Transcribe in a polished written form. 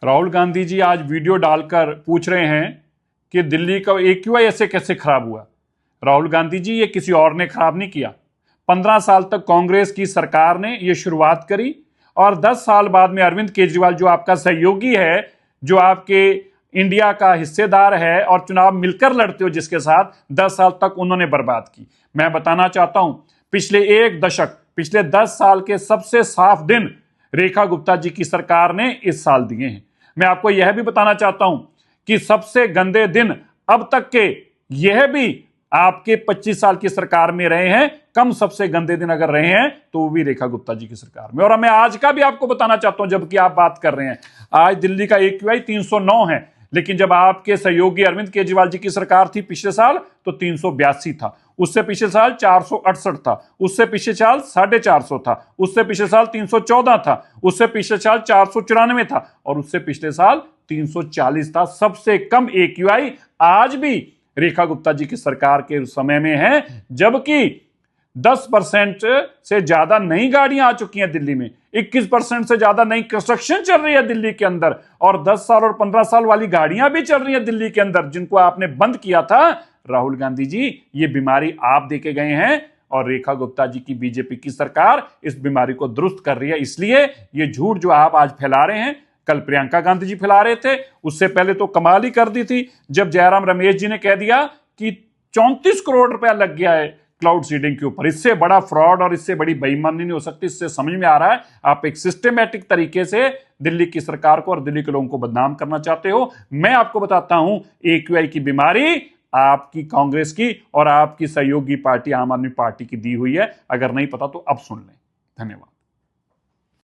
राहुल गांधी जी आज वीडियो डालकर पूछ रहे हैं कि दिल्ली का एक्यूआई ऐसे कैसे खराब हुआ। राहुल गांधी जी, ये किसी और ने खराब नहीं किया। 15 साल तक कांग्रेस की सरकार ने ये शुरुआत करी और 10 साल बाद में अरविंद केजरीवाल, जो आपका सहयोगी है, जो आपके इंडिया का हिस्सेदार है और चुनाव मिलकर लड़ते हो जिसके साथ, 10 साल तक उन्होंने बर्बाद की। मैं बताना चाहता हूं, पिछले एक दशक, पिछले 10 साल के सबसे साफ दिन रेखा गुप्ता जी की सरकार ने इस साल दिए हैं। मैं आपको यह भी बताना चाहता हूं कि सबसे गंदे दिन अब तक के यह भी आपके 25 साल की सरकार में रहे हैं। कम सबसे गंदे दिन अगर रहे हैं तो वो भी रेखा गुप्ता जी की सरकार में। और मैं आज का भी आपको बताना चाहता हूं, जबकि आप बात कर रहे हैं, आज दिल्ली का एक्यूआई 309 है, लेकिन जब आपके सहयोगी अरविंद केजरीवाल जी की सरकार थी पिछले साल तो 382 था। उससे पिछले साल 468 था, उससे पिछले साल 450 था, उससे पिछले साल 314 था, उससे पिछले साल 494 था और उससे पिछले साल 340 था। सबसे कम एक्यूआई आज भी रेखा गुप्ता जी की सरकार के समय में है, जबकि 10% से ज्यादा नई गाड़ियां आ चुकी हैं दिल्ली में, 21% से ज्यादा नई कंस्ट्रक्शन चल रही है दिल्ली के अंदर, और 10 साल और 15 साल वाली गाड़ियां भी चल रही हैं दिल्ली के अंदर, जिनको आपने बंद किया था। राहुल गांधी जी, ये बीमारी आप देके गए हैं और रेखा गुप्ता जी की बीजेपी की सरकार इस बीमारी को दुरुस्त कर रही है। इसलिए ये झूठ जो आप आज फैला रहे हैं, कल प्रियंका गांधी जी फैला रहे थे, उससे पहले तो कमाल ही कर दी थी जब जयराम रमेश जी ने कह दिया कि 34 करोड़ रुपया लग गया है क्लाउड सीडिंग के ऊपर। इससे बड़ा फ्रॉड और इससे बड़ी बेईमानी नहीं हो सकती। इससे समझ में आ रहा है आप एक सिस्टमैटिक तरीके से दिल्ली की सरकार को और दिल्ली के लोगों को बदनाम करना चाहते हो। मैं आपको बताता हूं, एक्यूआई की बीमारी आपकी कांग्रेस की और आपकी सहयोगी पार्टी आम आदमी पार्टी की दी हुई है। अगर नहीं पता तो अब सुन लें। धन्यवाद।